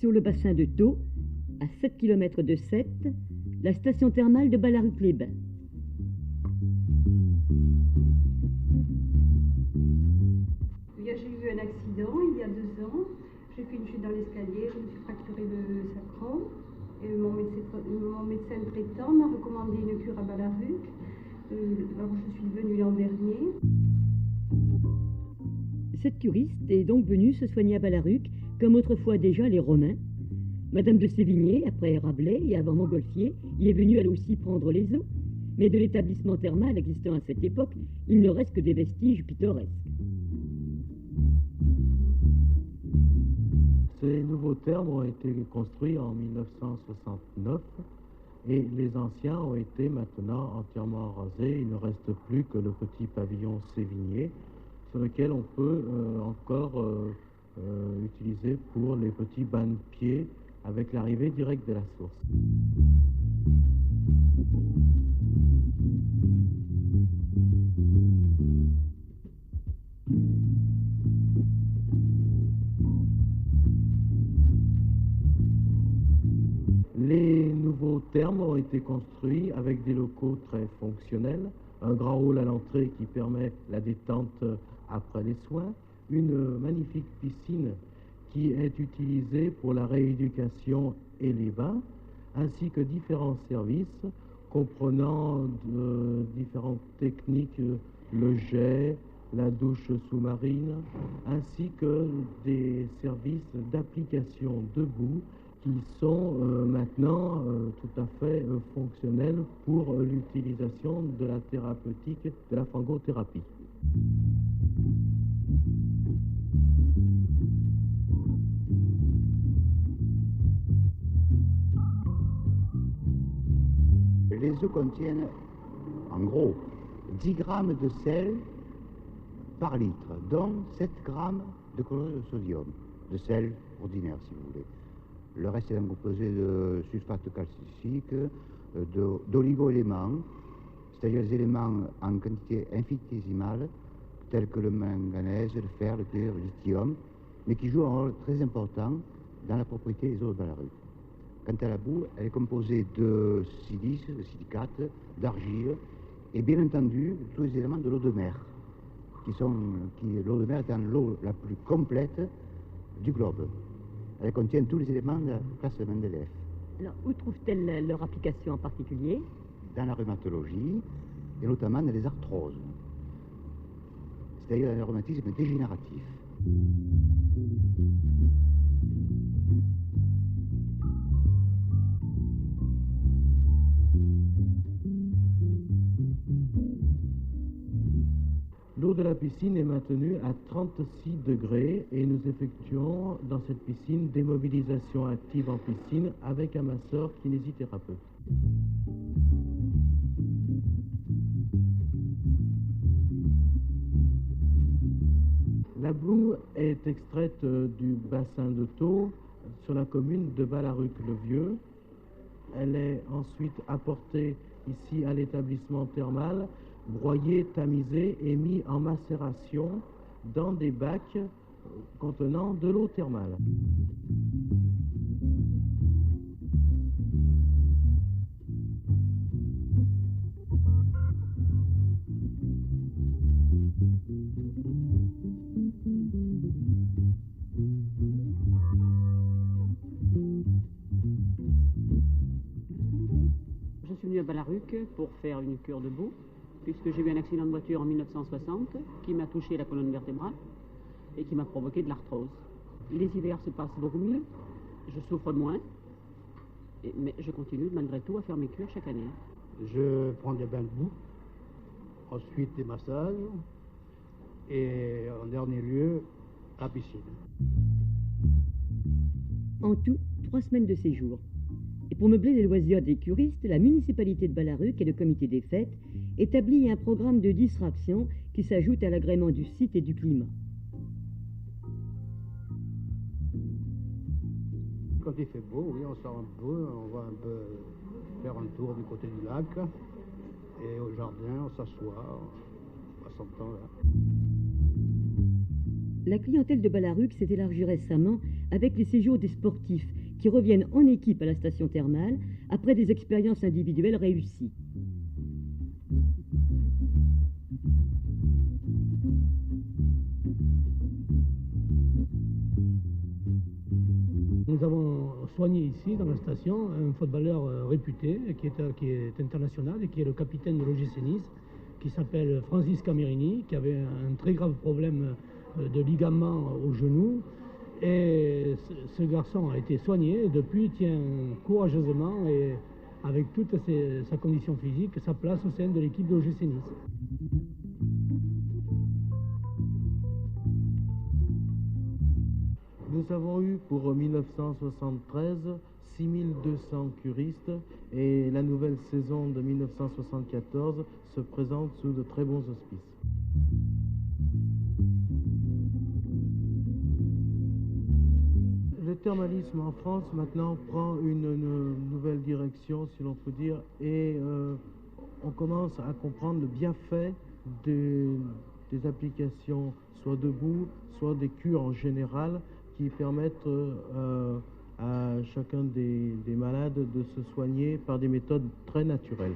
sur le bassin de Thau, à 7 km de Sète, la station thermale de Ballaruc-les-Bains. J'ai eu un accident il y a 2 ans. J'ai fait une chute dans l'escalier, je me suis fracturé le sacrum. Et mon médecin traitant m'a recommandé une cure à Ballaruc. Alors je suis venue l'an dernier. Cette curiste est donc venue se soigner à Ballaruc, comme autrefois déjà les Romains. Madame de Sévigné, après Rabelais et avant Montgolfier, y est venue elle aussi prendre les eaux. Mais de l'établissement thermal existant à cette époque, il ne reste que des vestiges pittoresques. Ces nouveaux thermes ont été construits en 1969 et les anciens ont été maintenant entièrement rasés. Il ne reste plus que le petit pavillon Sévigné sur lequel on peut encore utiliser pour les petits bains de pieds avec l'arrivée directe de la source. Les nouveaux thermes ont été construits avec des locaux très fonctionnels, un grand hall à l'entrée qui permet la détente après les soins, une magnifique piscine qui est utilisée pour la rééducation et les bains, ainsi que différents services comprenant différentes techniques, le jet, la douche sous-marine, ainsi que des services d'application debout qui sont maintenant tout à fait fonctionnels pour l'utilisation de la thérapeutique, de la fangothérapie. Les œufs contiennent, en gros, 10 grammes de sel par litre, dont 7 grammes de chlorure de sodium, de sel ordinaire si vous voulez. Le reste est composé de sulfate calcique, d'oligo-éléments, c'est-à-dire des éléments en quantité infinitésimale, tels que le manganèse, le fer, le cuivre, le lithium, mais qui jouent un rôle très important dans la propriété des eaux de Ballaruc. Quant à la boue, elle est composée de silice, de silicate, d'argile, et bien entendu, tous les éléments de l'eau de mer, l'eau de mer étant l'eau la plus complète du globe. Elle contient tous les éléments de la classe de Mendeleev. Alors, où trouvent-elles leur application en particulier? Dans la rhumatologie, et notamment dans les arthroses, c'est-à-dire dans le rhumatisme dégénératif. L'eau de la piscine est maintenue à 36 degrés et nous effectuons dans cette piscine des mobilisations actives en piscine avec un masseur kinésithérapeute. La boue est extraite du bassin de Thau sur la commune de Ballaruc-le-Vieux. Elle est ensuite apportée ici à l'établissement thermal, broyé, tamisé et mis en macération dans des bacs contenant de l'eau thermale. Je suis venu à Ballaruc pour faire une cure de boue, puisque j'ai eu un accident de voiture en 1960 qui m'a touché la colonne vertébrale et qui m'a provoqué de l'arthrose. Les hivers se passent beaucoup mieux, je souffre moins, mais je continue malgré tout à faire mes cures chaque année. Je prends des bains de boue, ensuite des massages et en dernier lieu, la piscine. En tout, 3 semaines de séjour. Et pour meubler les loisirs des curistes, la municipalité de Ballaruc et le comité des fêtes établit un programme de distraction qui s'ajoute à l'agrément du site et du climat. Quand il fait beau, oui, on sort un peu, on va un peu faire un tour du côté du lac. Et au jardin, on s'assoit, on passe son temps là. La clientèle de Ballaruc s'est élargie récemment avec les séjours des sportifs qui reviennent en équipe à la station thermale après des expériences individuelles réussies. Nous avons soigné ici, dans la station, un footballeur réputé, qui est international et qui est le capitaine de l'OGC Nice, qui s'appelle Francis Camerini, qui avait un très grave problème de ligament au genou. Et ce garçon a été soigné et depuis tient courageusement et avec toute sa condition physique sa place au sein de l'équipe de l'OGC Nice. Nous avons eu pour 1973 6200 curistes et la nouvelle saison de 1974 se présente sous de très bons auspices. Le thermalisme en France maintenant prend une nouvelle direction, si l'on peut dire, et on commence à comprendre le bienfait des applications, soit debout, soit des cures en général, qui permettent à chacun des malades de se soigner par des méthodes très naturelles.